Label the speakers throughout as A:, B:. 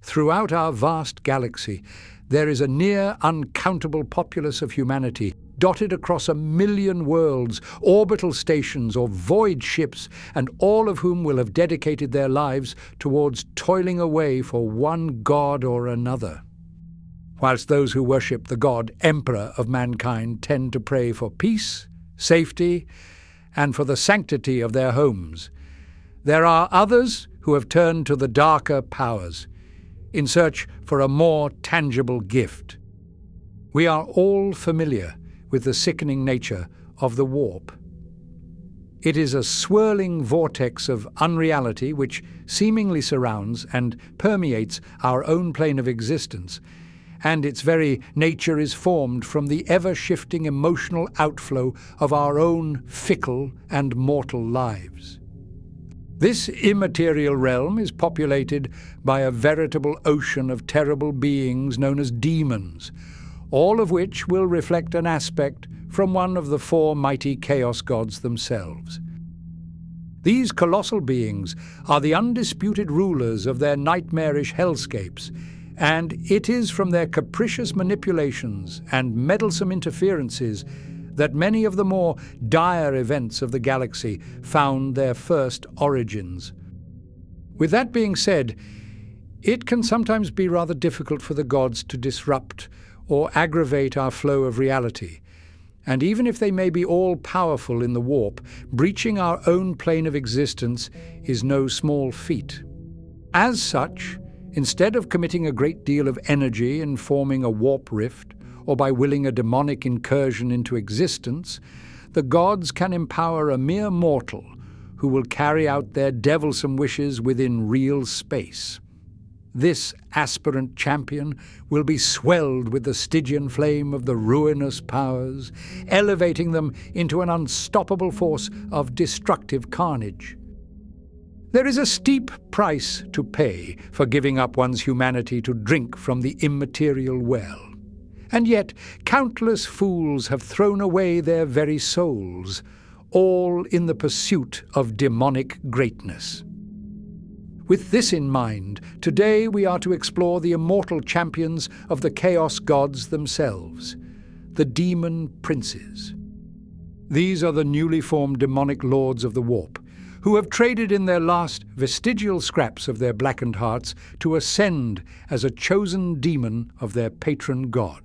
A: Throughout our vast galaxy, there is a near uncountable populace of humanity, dotted across 1,000,000 worlds, orbital stations or void ships, and all of whom will have dedicated their lives towards toiling away for one god or another. Whilst those who worship the god emperor of mankind tend to pray for peace, safety, and for the sanctity of their homes, there are others who have turned to the darker powers in search for a more tangible gift. We are all familiar with the sickening nature of the warp. It is a swirling vortex of unreality which seemingly surrounds and permeates our own plane of existence, and its very nature is formed from the ever-shifting emotional outflow of our own fickle and mortal lives. This immaterial realm is populated by a veritable ocean of terrible beings known as demons, all of which will reflect an aspect from one of the 4 mighty chaos gods themselves. These colossal beings are the undisputed rulers of their nightmarish hellscapes, and it is from their capricious manipulations and meddlesome interferences that many of the more dire events of the galaxy found their first origins. With that being said, it can sometimes be rather difficult for the gods to disrupt or aggravate our flow of reality, and even if they may be all-powerful in the warp, breaching our own plane of existence is no small feat. As such, instead of committing a great deal of energy in forming a warp rift, or by willing a demonic incursion into existence, the gods can empower a mere mortal who will carry out their devilsome wishes within real space. This aspirant champion will be swelled with the Stygian flame of the ruinous powers, elevating them into an unstoppable force of destructive carnage. There is a steep price to pay for giving up one's humanity to drink from the immaterial well. And yet, countless fools have thrown away their very souls, all in the pursuit of demonic greatness. With this in mind, today we are to explore the immortal champions of the chaos gods themselves, the demon princes. These are the newly formed demonic lords of the warp, who have traded in their last vestigial scraps of their blackened hearts to ascend as a chosen demon of their patron god.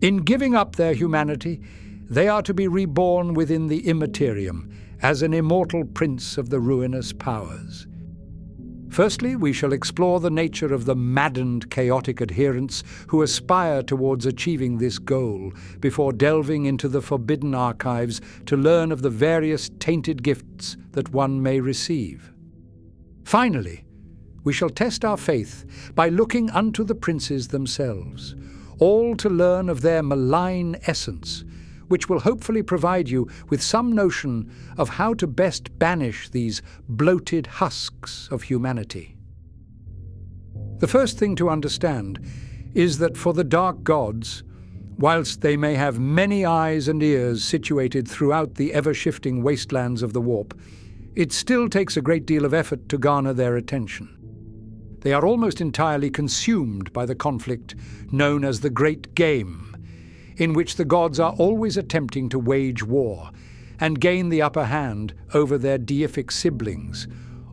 A: In giving up their humanity, they are to be reborn within the immaterium as an immortal prince of the ruinous powers. Firstly, we shall explore the nature of the maddened, chaotic adherents who aspire towards achieving this goal, before delving into the forbidden archives to learn of the various tainted gifts that one may receive. Finally, we shall test our faith by looking unto the princes themselves, all to learn of their malign essence, which will hopefully provide you with some notion of how to best banish these bloated husks of humanity. The first thing to understand is that for the dark gods, whilst they may have many eyes and ears situated throughout the ever-shifting wastelands of the warp, it still takes a great deal of effort to garner their attention. They are almost entirely consumed by the conflict known as the Great Game, in which the gods are always attempting to wage war and gain the upper hand over their deific siblings,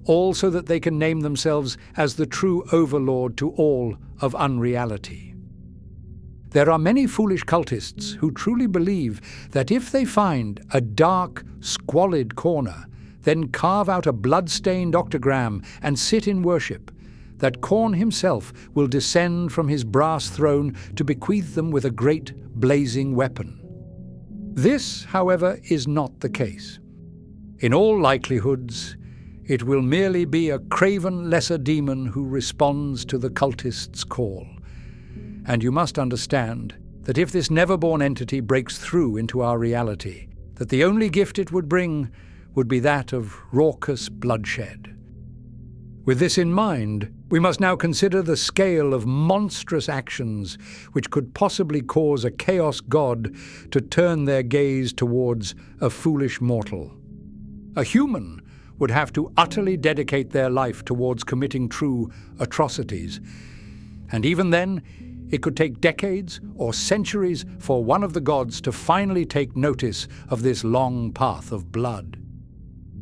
A: all so that they can name themselves as the true overlord to all of unreality. There are many foolish cultists who truly believe that if they find a dark, squalid corner, then carve out a blood-stained octagram and sit in worship, that Khorne himself will descend from his brass throne to bequeath them with a great blazing weapon. This, however, is not the case. In all likelihoods, it will merely be a craven lesser demon who responds to the cultist's call. And you must understand that if this never-born entity breaks through into our reality, that the only gift it would bring would be that of raucous bloodshed. With this in mind, we must now consider the scale of monstrous actions which could possibly cause a chaos god to turn their gaze towards a foolish mortal. A human would have to utterly dedicate their life towards committing true atrocities. And even then, it could take decades or centuries for one of the gods to finally take notice of this long path of blood.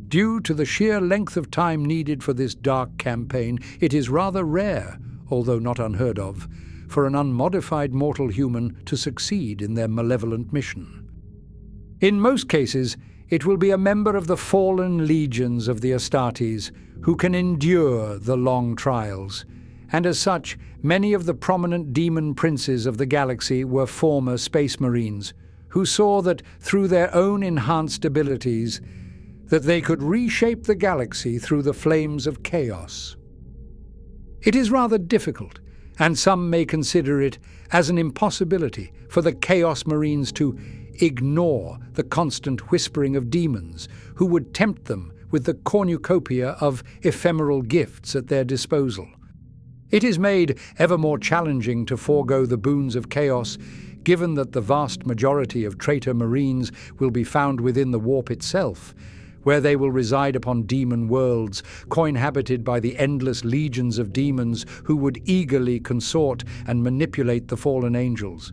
A: Due to the sheer length of time needed for this dark campaign, it is rather rare, although not unheard of, for an unmodified mortal human to succeed in their malevolent mission. In most cases, it will be a member of the fallen legions of the Astartes who can endure the long trials, and as such, many of the prominent demon princes of the galaxy were former space marines, who saw that through their own enhanced abilities, that they could reshape the galaxy through the flames of chaos. It is rather difficult, and some may consider it as an impossibility for the Chaos Marines to ignore the constant whispering of demons who would tempt them with the cornucopia of ephemeral gifts at their disposal. It is made ever more challenging to forego the boons of chaos, given that the vast majority of traitor Marines will be found within the warp itself, where they will reside upon demon worlds, coinhabited by the endless legions of demons who would eagerly consort and manipulate the fallen angels.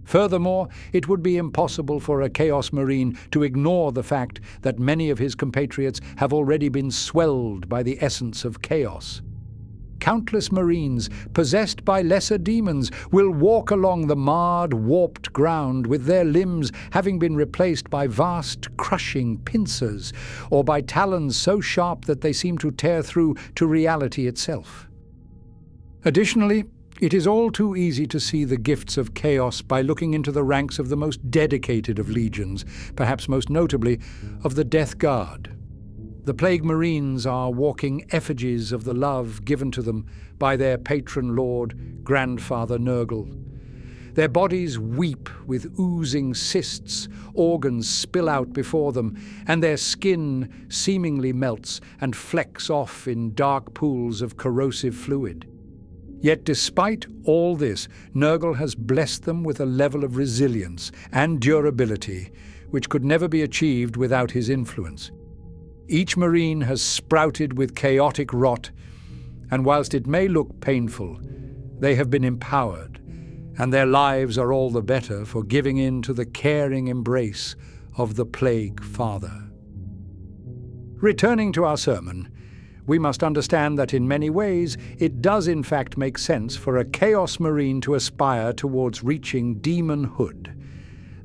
A: Furthermore, it would be impossible for a Chaos Marine to ignore the fact that many of his compatriots have already been swelled by the essence of chaos. Countless Marines, possessed by lesser demons, will walk along the marred, warped ground with their limbs having been replaced by vast, crushing pincers, or by talons so sharp that they seem to tear through to reality itself. Additionally, it is all too easy to see the gifts of chaos by looking into the ranks of the most dedicated of legions, perhaps most notably of the Death Guard. The Plague Marines are walking effigies of the love given to them by their patron lord, Grandfather Nurgle. Their bodies weep with oozing cysts, organs spill out before them, and their skin seemingly melts and flecks off in dark pools of corrosive fluid. Yet despite all this, Nurgle has blessed them with a level of resilience and durability which could never be achieved without his influence. Each Marine has sprouted with chaotic rot, and whilst it may look painful, they have been empowered, and their lives are all the better for giving in to the caring embrace of the Plague Father. Returning to our sermon, we must understand that in many ways it does in fact make sense for a Chaos Marine to aspire towards reaching demonhood.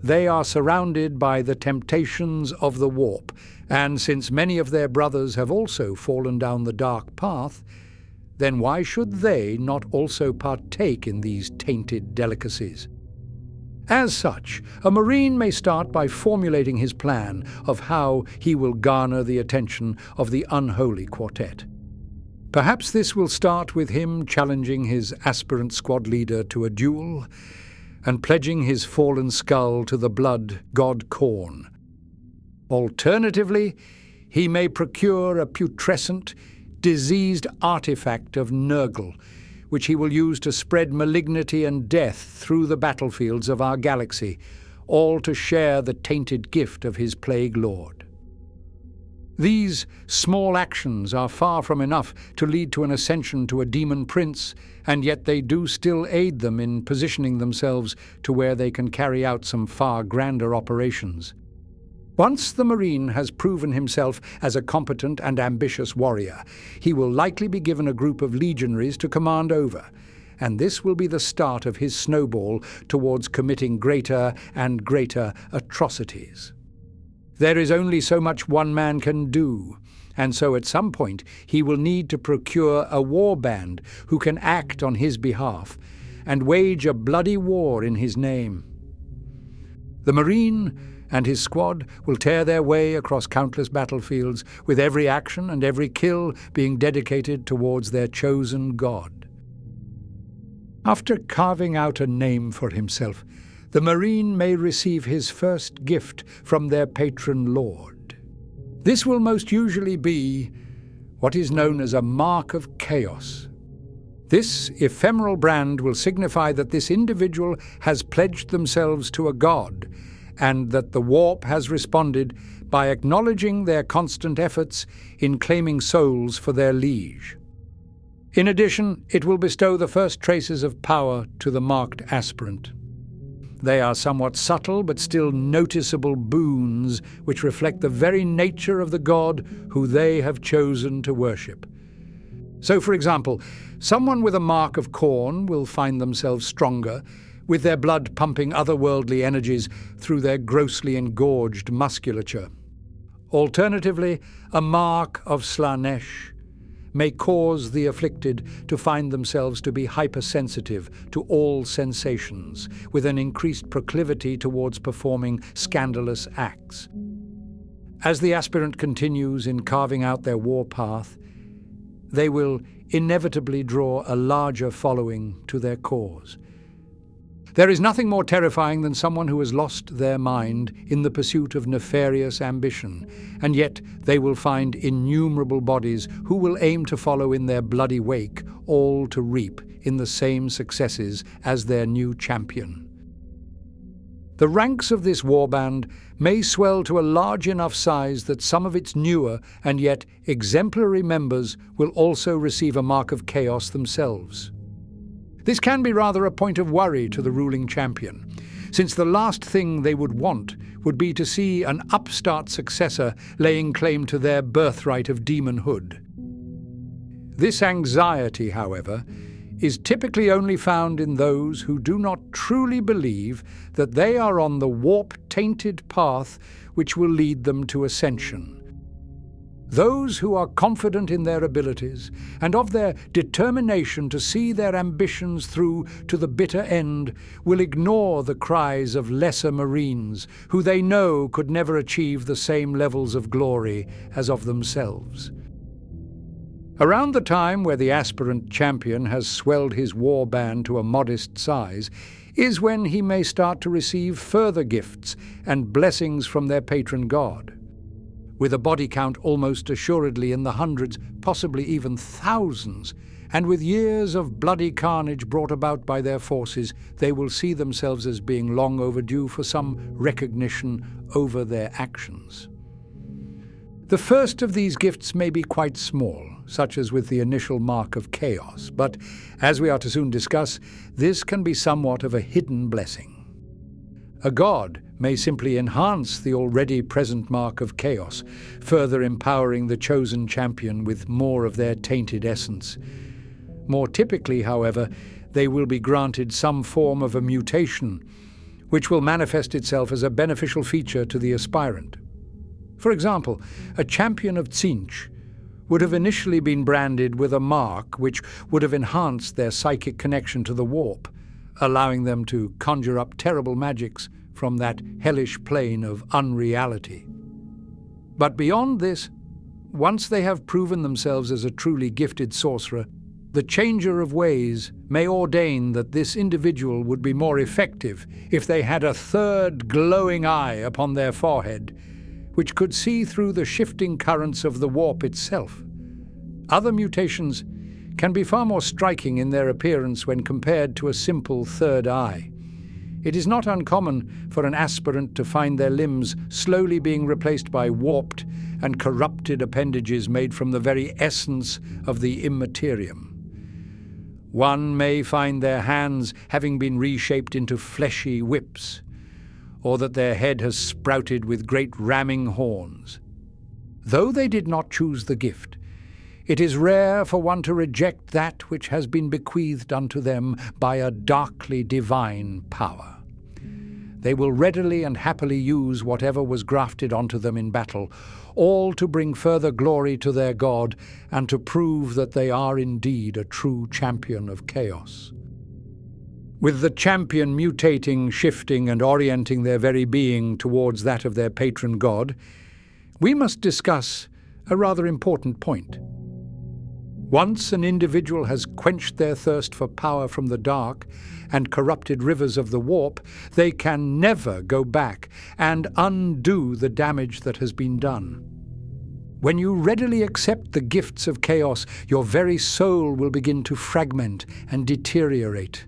A: They are surrounded by the temptations of the warp, and since many of their brothers have also fallen down the dark path, then why should they not also partake in these tainted delicacies? As such, a Marine may start by formulating his plan of how he will garner the attention of the unholy quartet. Perhaps this will start with him challenging his aspirant squad leader to a duel, and pledging his fallen skull to the blood god Khorne. Alternatively, he may procure a putrescent, diseased artifact of Nurgle, which he will use to spread malignity and death through the battlefields of our galaxy, all to share the tainted gift of his Plague Lord. These small actions are far from enough to lead to an ascension to a demon prince, and yet they do still aid them in positioning themselves to where they can carry out some far grander operations. Once the Marine has proven himself as a competent and ambitious warrior, he will likely be given a group of legionaries to command over, and this will be the start of his snowball towards committing greater and greater atrocities. There is only so much one man can do, and so at some point he will need to procure a war band who can act on his behalf and wage a bloody war in his name. The Marine and his squad will tear their way across countless battlefields, with every action and every kill being dedicated towards their chosen god. After carving out a name for himself, the Marine may receive his first gift from their patron lord. This will most usually be what is known as a Mark of Chaos. This ephemeral brand will signify that this individual has pledged themselves to a god, and that the warp has responded by acknowledging their constant efforts in claiming souls for their liege. In addition, it will bestow the first traces of power to the marked aspirant. They are somewhat subtle but still noticeable boons which reflect the very nature of the god who they have chosen to worship. So, for example, someone with a mark of corn will find themselves stronger, with their blood pumping otherworldly energies through their grossly engorged musculature. Alternatively, a mark of Slanesh may cause the afflicted to find themselves to be hypersensitive to all sensations, with an increased proclivity towards performing scandalous acts. As the aspirant continues in carving out their war path, they will inevitably draw a larger following to their cause. There is nothing more terrifying than someone who has lost their mind in the pursuit of nefarious ambition, and yet they will find innumerable bodies who will aim to follow in their bloody wake, all to reap in the same successes as their new champion. The ranks of this warband may swell to a large enough size that some of its newer and yet exemplary members will also receive a mark of chaos themselves. This can be rather a point of worry to the ruling champion, since the last thing they would want would be to see an upstart successor laying claim to their birthright of demonhood. This anxiety, however, is typically only found in those who do not truly believe that they are on the warp-tainted path which will lead them to ascension. Those who are confident in their abilities and of their determination to see their ambitions through to the bitter end will ignore the cries of lesser Marines who they know could never achieve the same levels of glory as of themselves. Around the time where the aspirant champion has swelled his war band to a modest size is when he may start to receive further gifts and blessings from their patron god. With a body count almost assuredly in the hundreds, possibly even thousands, and with years of bloody carnage brought about by their forces, they will see themselves as being long overdue for some recognition over their actions. The first of these gifts may be quite small, such as with the initial mark of chaos, but, as we are to soon discuss, this can be somewhat of a hidden blessing. A god may simply enhance the already present mark of chaos, further empowering the chosen champion with more of their tainted essence. More typically, however, they will be granted some form of a mutation, which will manifest itself as a beneficial feature to the aspirant. For example, a champion of Tzeentch would have initially been branded with a mark which would have enhanced their psychic connection to the warp, allowing them to conjure up terrible magics from that hellish plane of unreality. But beyond this, once they have proven themselves as a truly gifted sorcerer, the Changer of Ways may ordain that this individual would be more effective if they had a third glowing eye upon their forehead, which could see through the shifting currents of the warp itself. Other mutations can be far more striking in their appearance when compared to a simple third eye. It is not uncommon for an aspirant to find their limbs slowly being replaced by warped and corrupted appendages made from the very essence of the immaterium. One may find their hands having been reshaped into fleshy whips, or that their head has sprouted with great ramming horns. Though they did not choose the gift, it is rare for one to reject that which has been bequeathed unto them by a darkly divine power. They will readily and happily use whatever was grafted onto them in battle, all to bring further glory to their god and to prove that they are indeed a true champion of chaos. With the champion mutating, shifting, and orienting their very being towards that of their patron god, we must discuss a rather important point. Once an individual has quenched their thirst for power from the dark and corrupted rivers of the warp, they can never go back and undo the damage that has been done. When you readily accept the gifts of chaos, your very soul will begin to fragment and deteriorate.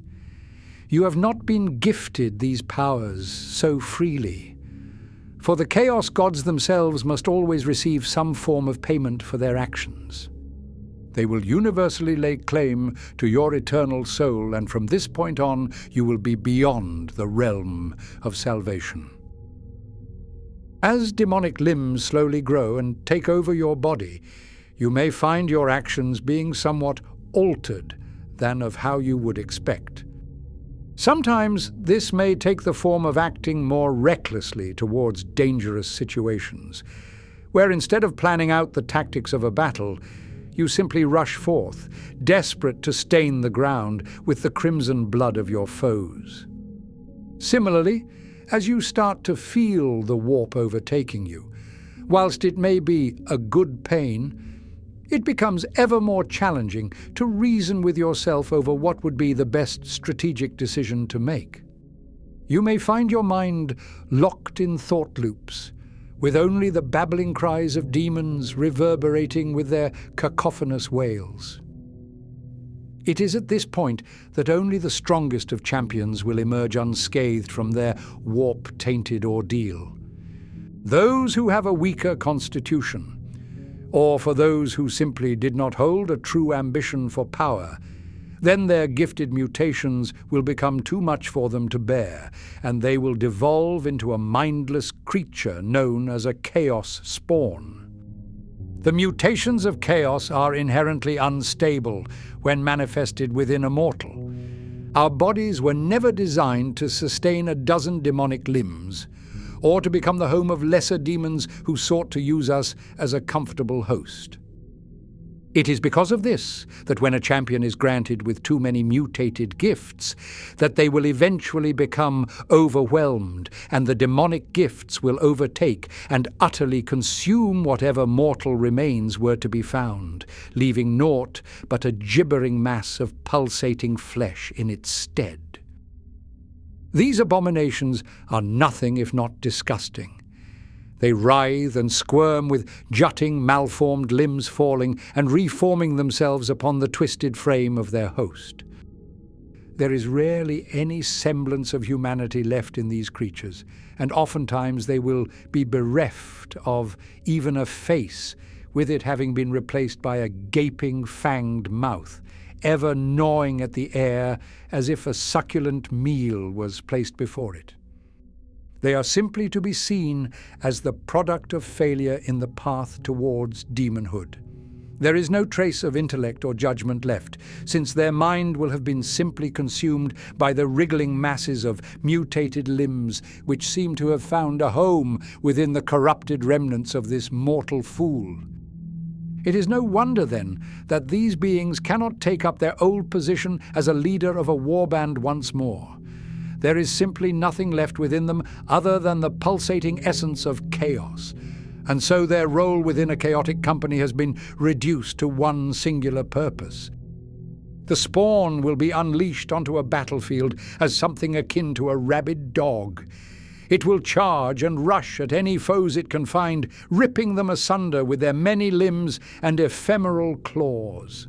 A: You have not been gifted these powers so freely. For the Chaos gods themselves must always receive some form of payment for their actions. They will universally lay claim to your eternal soul, and from this point on you will be beyond the realm of salvation. As demonic limbs slowly grow and take over your body, you may find your actions being somewhat altered than of how you would expect. Sometimes this may take the form of acting more recklessly towards dangerous situations, where instead of planning out the tactics of a battle, you simply rush forth, desperate to stain the ground with the crimson blood of your foes. Similarly, as you start to feel the warp overtaking you, whilst it may be a good pain, it becomes ever more challenging to reason with yourself over what would be the best strategic decision to make. You may find your mind locked in thought loops, with only the babbling cries of demons reverberating with their cacophonous wails. It is at this point that only the strongest of champions will emerge unscathed from their warp-tainted ordeal. Those who have a weaker constitution, or for those who simply did not hold a true ambition for power, then their gifted mutations will become too much for them to bear, and they will devolve into a mindless creature known as a Chaos spawn. The mutations of Chaos are inherently unstable when manifested within a mortal. Our bodies were never designed to sustain a dozen demonic limbs, or to become the home of lesser demons who sought to use us as a comfortable host. It is because of this that when a champion is granted with too many mutated gifts, that they will eventually become overwhelmed, and the demonic gifts will overtake and utterly consume whatever mortal remains were to be found, leaving naught but a gibbering mass of pulsating flesh in its stead. These abominations are nothing if not disgusting. They writhe and squirm with jutting, malformed limbs falling and reforming themselves upon the twisted frame of their host. There is rarely any semblance of humanity left in these creatures, and oftentimes they will be bereft of even a face, with it having been replaced by a gaping, fanged mouth, ever gnawing at the air as if a succulent meal was placed before it. They are simply to be seen as the product of failure in the path towards demonhood. There is no trace of intellect or judgment left, since their mind will have been simply consumed by the wriggling masses of mutated limbs which seem to have found a home within the corrupted remnants of this mortal fool. It is no wonder, then, that these beings cannot take up their old position as a leader of a warband once more. There is simply nothing left within them other than the pulsating essence of chaos, and so their role within a chaotic company has been reduced to one singular purpose. The spawn will be unleashed onto a battlefield as something akin to a rabid dog. It will charge and rush at any foes it can find, ripping them asunder with their many limbs and ephemeral claws.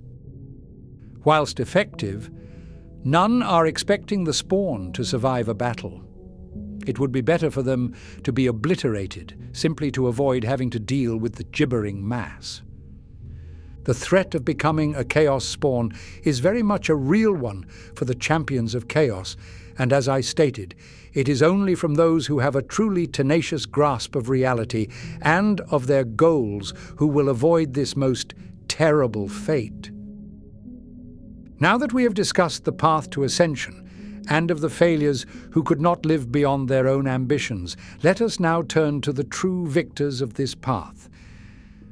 A: Whilst effective, none are expecting the spawn to survive a battle. It would be better for them to be obliterated, simply to avoid having to deal with the gibbering mass. The threat of becoming a Chaos spawn is very much a real one for the champions of Chaos, and as I stated, it is only from those who have a truly tenacious grasp of reality and of their goals who will avoid this most terrible fate. Now that we have discussed the path to ascension and of the failures who could not live beyond their own ambitions, let us now turn to the true victors of this path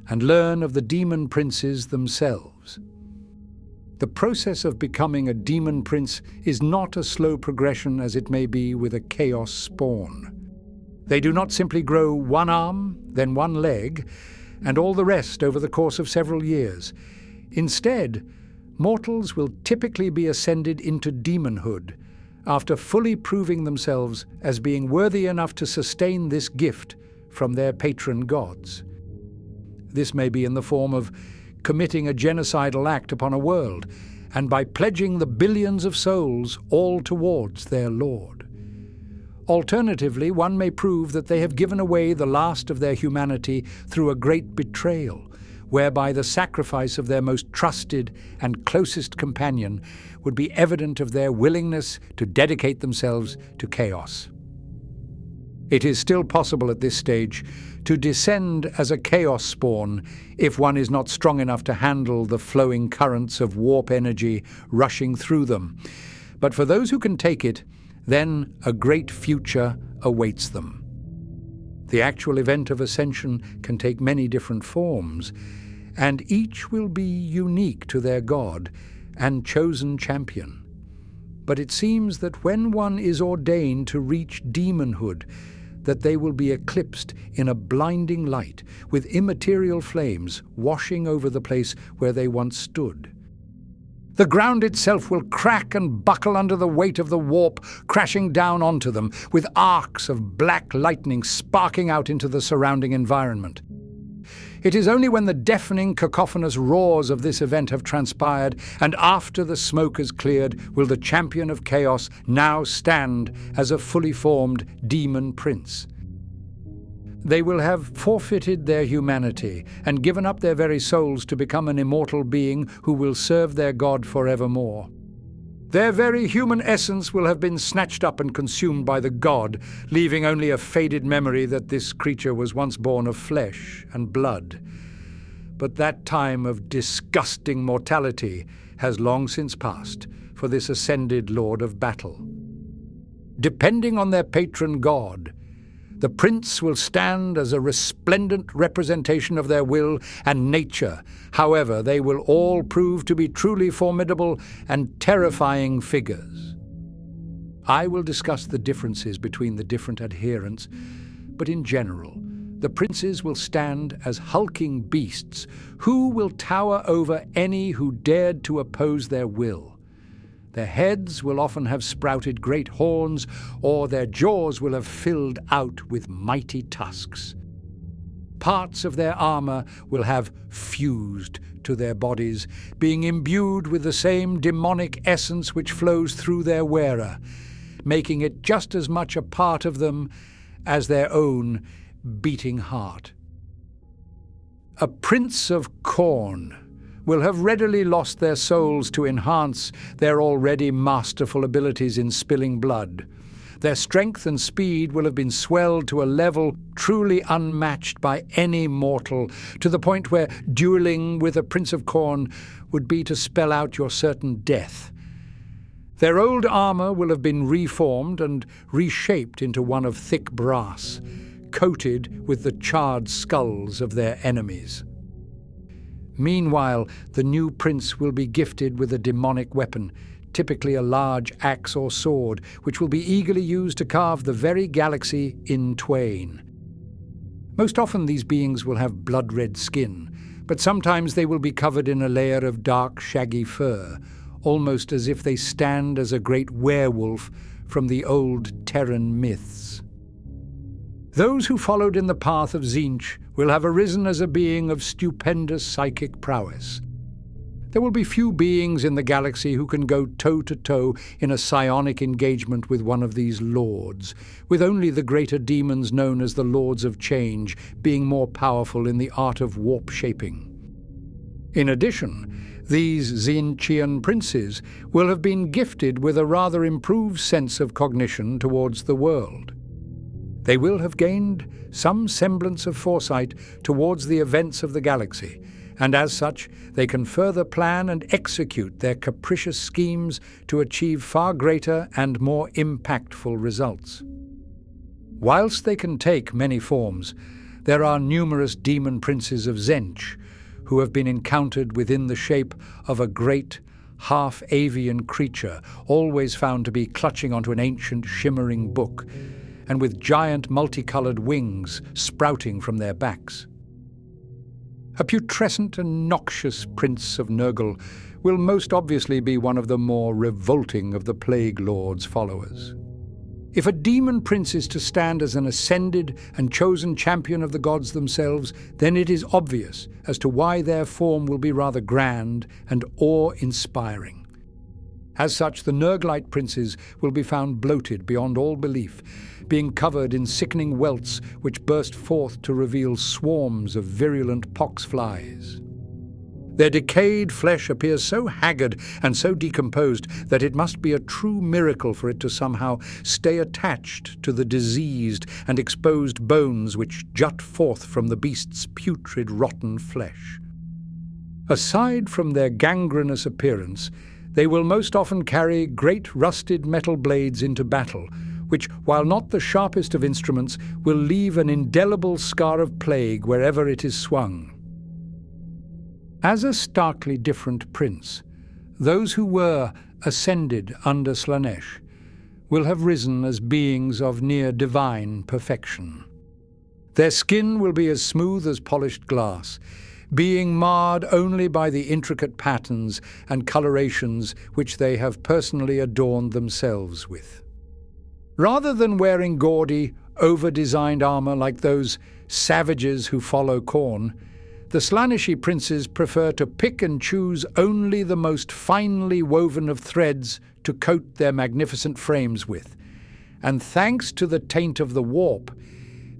A: and learn of the demon princes themselves. The process of becoming a demon prince is not a slow progression as it may be with a Chaos spawn. They do not simply grow one arm, then one leg, and all the rest over the course of several years. Instead, mortals will typically be ascended into demonhood after fully proving themselves as being worthy enough to sustain this gift from their patron gods. This may be in the form of committing a genocidal act upon a world, and by pledging the billions of souls all towards their lord. Alternatively, one may prove that they have given away the last of their humanity through a great betrayal, whereby the sacrifice of their most trusted and closest companion would be evident of their willingness to dedicate themselves to chaos. It is still possible at this stage to descend as a chaos spawn if one is not strong enough to handle the flowing currents of warp energy rushing through them. But for those who can take it, then a great future awaits them. The actual event of ascension can take many different forms, and each will be unique to their god and chosen champion. But it seems that when one is ordained to reach demonhood, that they will be eclipsed in a blinding light, with immaterial flames washing over the place where they once stood. The ground itself will crack and buckle under the weight of the warp crashing down onto them, with arcs of black lightning sparking out into the surrounding environment. It is only when the deafening, cacophonous roars of this event have transpired, and after the smoke has cleared, will the champion of chaos now stand as a fully formed demon prince. They will have forfeited their humanity and given up their very souls to become an immortal being who will serve their god forevermore. Their very human essence will have been snatched up and consumed by the god, leaving only a faded memory that this creature was once born of flesh and blood. But that time of disgusting mortality has long since passed for this ascended lord of battle. Depending on their patron god, the prince will stand as a resplendent representation of their will and nature. However, they will all prove to be truly formidable and terrifying figures. I will discuss the differences between the different adherents, but in general, the princes will stand as hulking beasts who will tower over any who dared to oppose their will. Their heads will often have sprouted great horns, or their jaws will have filled out with mighty tusks. Parts of their armor will have fused to their bodies, being imbued with the same demonic essence which flows through their wearer, making it just as much a part of them as their own beating heart. A prince of Khorne will have readily lost their souls to enhance their already masterful abilities in spilling blood. Their strength and speed will have been swelled to a level truly unmatched by any mortal, to the point where dueling with a Prince of Khorne would be to spell out your certain death. Their old armor will have been reformed and reshaped into one of thick brass, coated with the charred skulls of their enemies. Meanwhile, the new prince will be gifted with a demonic weapon, typically a large axe or sword, which will be eagerly used to carve the very galaxy in twain. Most often these beings will have blood-red skin, but sometimes they will be covered in a layer of dark, shaggy fur, almost as if they stand as a great werewolf from the old Terran myths. Those who followed in the path of Tzeentch will have arisen as a being of stupendous psychic prowess. There will be few beings in the galaxy who can go toe-to-toe in a psionic engagement with one of these lords, with only the greater demons known as the Lords of Change being more powerful in the art of warp shaping. In addition, these Tzeentchian princes will have been gifted with a rather improved sense of cognition towards the world. They will have gained some semblance of foresight towards the events of the galaxy, and as such, they can further plan and execute their capricious schemes to achieve far greater and more impactful results. Whilst they can take many forms, there are numerous demon princes of Tzeentch who have been encountered within the shape of a great, half-avian creature, always found to be clutching onto an ancient, shimmering book, and with giant multicolored wings sprouting from their backs. A putrescent and noxious prince of Nurgle will most obviously be one of the more revolting of the Plague Lord's followers. If a demon prince is to stand as an ascended and chosen champion of the gods themselves, then it is obvious as to why their form will be rather grand and awe-inspiring. As such, the Nurglite princes will be found bloated beyond all belief, being covered in sickening welts which burst forth to reveal swarms of virulent pox flies. Their decayed flesh appears so haggard and so decomposed that it must be a true miracle for it to somehow stay attached to the diseased and exposed bones which jut forth from the beast's putrid, rotten flesh. Aside from their gangrenous appearance, they will most often carry great rusted metal blades into battle, which, while not the sharpest of instruments, will leave an indelible scar of plague wherever it is swung. As a starkly different prince, those who were ascended under Slaanesh will have risen as beings of near divine perfection. Their skin will be as smooth as polished glass, being marred only by the intricate patterns and colorations which they have personally adorned themselves with. Rather than wearing gaudy, over-designed armor like those savages who follow Khorne, the Slaaneshi princes prefer to pick and choose only the most finely woven of threads to coat their magnificent frames with, and thanks to the taint of the warp,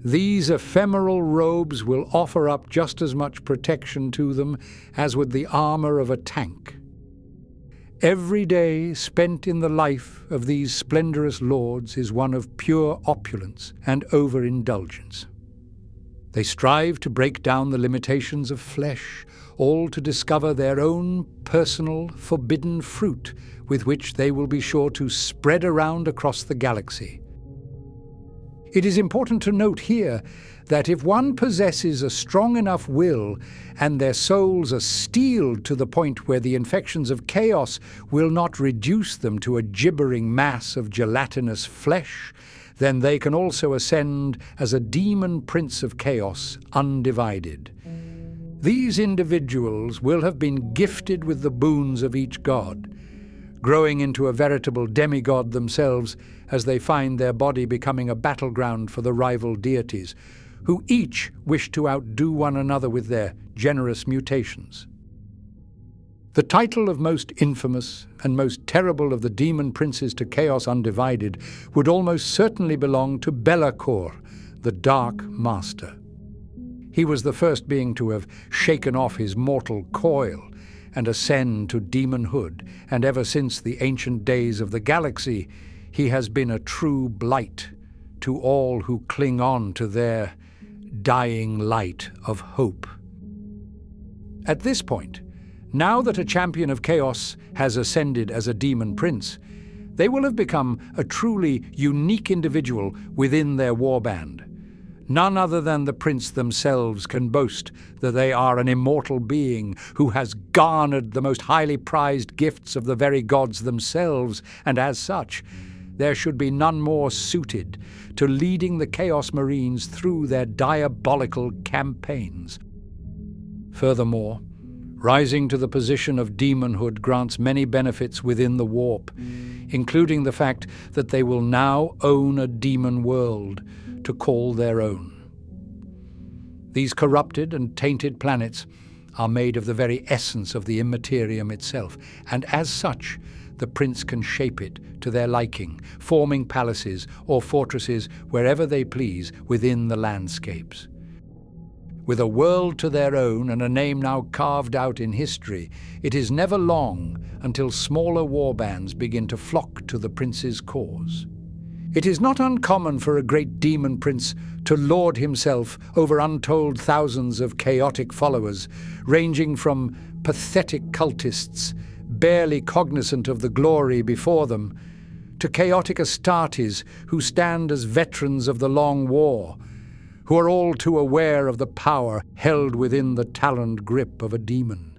A: these ephemeral robes will offer up just as much protection to them as would the armor of a tank. Every day spent in the life of these splendorous lords is one of pure opulence and overindulgence. They strive to break down the limitations of flesh, all to discover their own personal, forbidden fruit with which they will be sure to spread around across the galaxy. It is important to note here that if one possesses a strong enough will and their souls are steeled to the point where the infections of chaos will not reduce them to a gibbering mass of gelatinous flesh, then they can also ascend as a demon prince of chaos, undivided. These individuals will have been gifted with the boons of each god, growing into a veritable demigod themselves as they find their body becoming a battleground for the rival deities, who each wish to outdo one another with their generous mutations. The title of most infamous and most terrible of the demon princes to chaos undivided would almost certainly belong to Be'lakor, the Dark Master. He was the first being to have shaken off his mortal coil and ascend to demonhood, and ever since the ancient days of the galaxy, he has been a true blight to all who cling on to their dying light of hope. At this point, now that a champion of chaos has ascended as a demon prince, they will have become a truly unique individual within their warband. None other than the prince themselves can boast that they are an immortal being who has garnered the most highly prized gifts of the very gods themselves, and as such, there should be none more suited to leading the Chaos Marines through their diabolical campaigns. Furthermore, rising to the position of demonhood grants many benefits within the warp, including the fact that they will now own a demon world to call their own. These corrupted and tainted planets are made of the very essence of the immaterium itself, and as such, the prince can shape it to their liking, forming palaces or fortresses wherever they please within the landscapes. With a world to their own and a name now carved out in history, it is never long until smaller warbands begin to flock to the prince's cause. It is not uncommon for a great demon prince to lord himself over untold thousands of chaotic followers, ranging from pathetic cultists, barely cognizant of the glory before them, to chaotic Astartes who stand as veterans of the long war, who are all too aware of the power held within the taloned grip of a demon.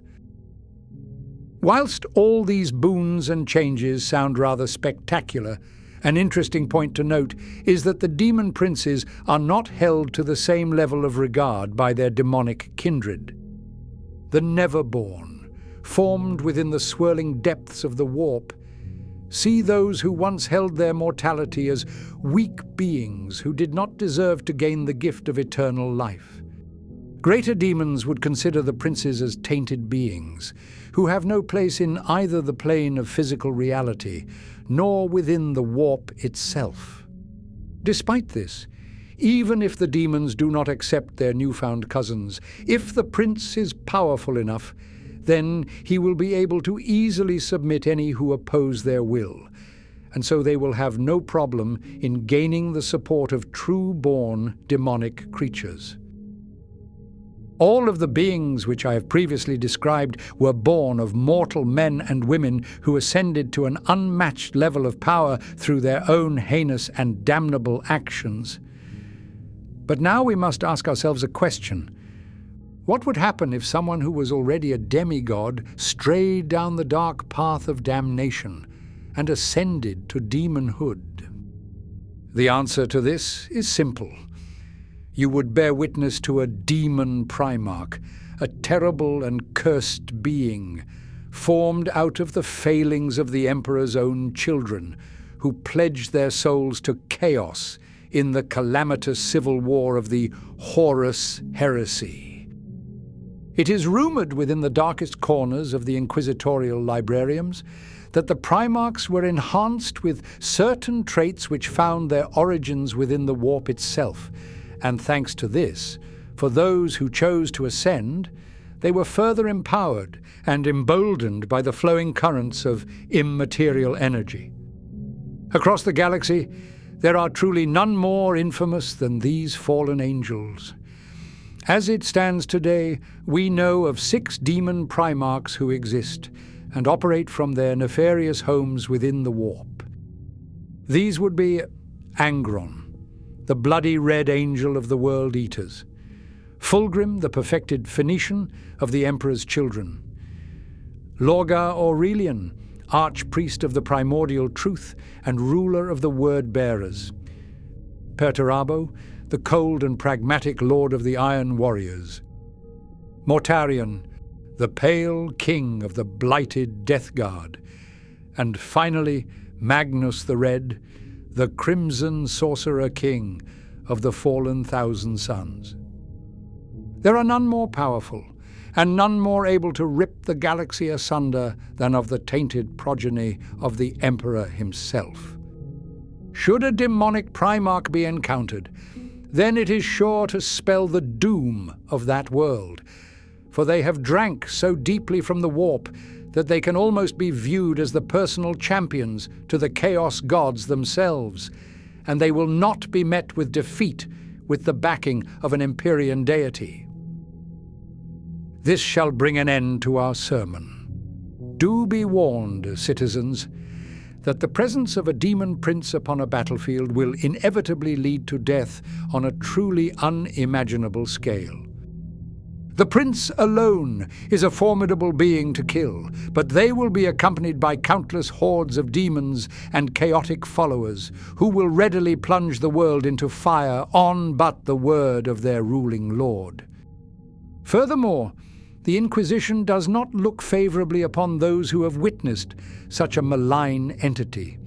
A: Whilst all these boons and changes sound rather spectacular, an interesting point to note is that the demon princes are not held to the same level of regard by their demonic kindred. The Neverborn, formed within the swirling depths of the warp, see those who once held their mortality as weak beings who did not deserve to gain the gift of eternal life. Greater demons would consider the princes as tainted beings, who have no place in either the plane of physical reality, nor within the warp itself. Despite this, even if the demons do not accept their newfound cousins, if the prince is powerful enough, then he will be able to easily submit any who oppose their will, and so they will have no problem in gaining the support of true-born demonic creatures. All of the beings which I have previously described were born of mortal men and women who ascended to an unmatched level of power through their own heinous and damnable actions. But now we must ask ourselves a question. What would happen if someone who was already a demigod strayed down the dark path of damnation and ascended to demonhood? The answer to this is simple. You would bear witness to a demon Primarch, a terrible and cursed being, formed out of the failings of the Emperor's own children, who pledged their souls to chaos in the calamitous civil war of the Horus heresy. It is rumored within the darkest corners of the inquisitorial librariums that the Primarchs were enhanced with certain traits which found their origins within the warp itself, and thanks to this, for those who chose to ascend, they were further empowered and emboldened by the flowing currents of immaterial energy. Across the galaxy, there are truly none more infamous than these fallen angels. As it stands today, we know of 6 demon Primarchs who exist and operate from their nefarious homes within the warp. These would be Angron, the bloody red angel of the World Eaters; Fulgrim, the perfected Phoenician of the Emperor's children; Lorgar Aurelian, archpriest of the primordial truth and ruler of the word-bearers; Perturabo, the cold and pragmatic lord of the Iron Warriors; Mortarion, the pale king of the blighted Death Guard; and finally Magnus the Red, the crimson sorcerer king of the fallen Thousand Sons. There are none more powerful, and none more able to rip the galaxy asunder than of the tainted progeny of the Emperor himself. Should a demonic Primarch be encountered, then it is sure to spell the doom of that world, for they have drank so deeply from the warp that they can almost be viewed as the personal champions to the Chaos Gods themselves, and they will not be met with defeat with the backing of an Empyrean deity. This shall bring an end to our sermon. Do be warned, citizens, that the presence of a demon prince upon a battlefield will inevitably lead to death on a truly unimaginable scale. The prince alone is a formidable being to kill, but they will be accompanied by countless hordes of demons and chaotic followers, who will readily plunge the world into fire on but the word of their ruling lord. Furthermore, the Inquisition does not look favorably upon those who have witnessed such a malign entity.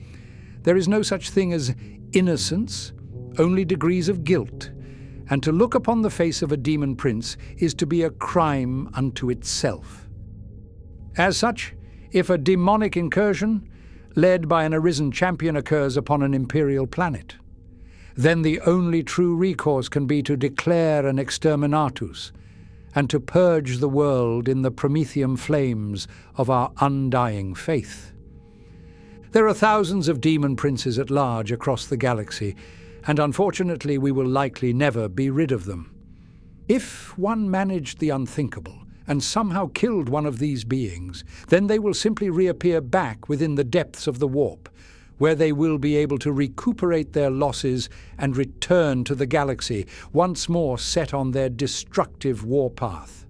A: There is no such thing as innocence, only degrees of guilt, and to look upon the face of a demon prince is to be a crime unto itself. As such, if a demonic incursion, led by an arisen champion, occurs upon an imperial planet, then the only true recourse can be to declare an exterminatus, and to purge the world in the Promethean flames of our undying faith. There are thousands of demon princes at large across the galaxy, and unfortunately we will likely never be rid of them. If one managed the unthinkable and somehow killed one of these beings, then they will simply reappear back within the depths of the warp, where they will be able to recuperate their losses and return to the galaxy, once more set on their destructive warpath.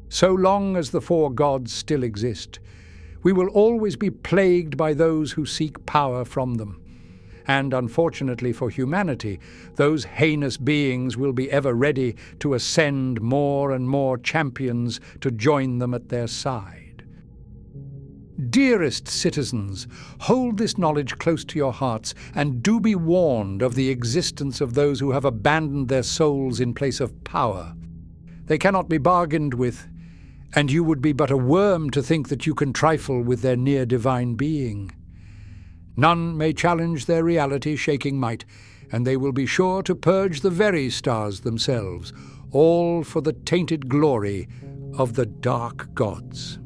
A: So long as the 4 gods still exist, we will always be plagued by those who seek power from them. And unfortunately for humanity, those heinous beings will be ever ready to ascend more and more champions to join them at their side. Dearest citizens, hold this knowledge close to your hearts, and do be warned of the existence of those who have abandoned their souls in place of power. They cannot be bargained with, and you would be but a worm to think that you can trifle with their near-divine being. None may challenge their reality-shaking might, and they will be sure to purge the very stars themselves, all for the tainted glory of the dark gods.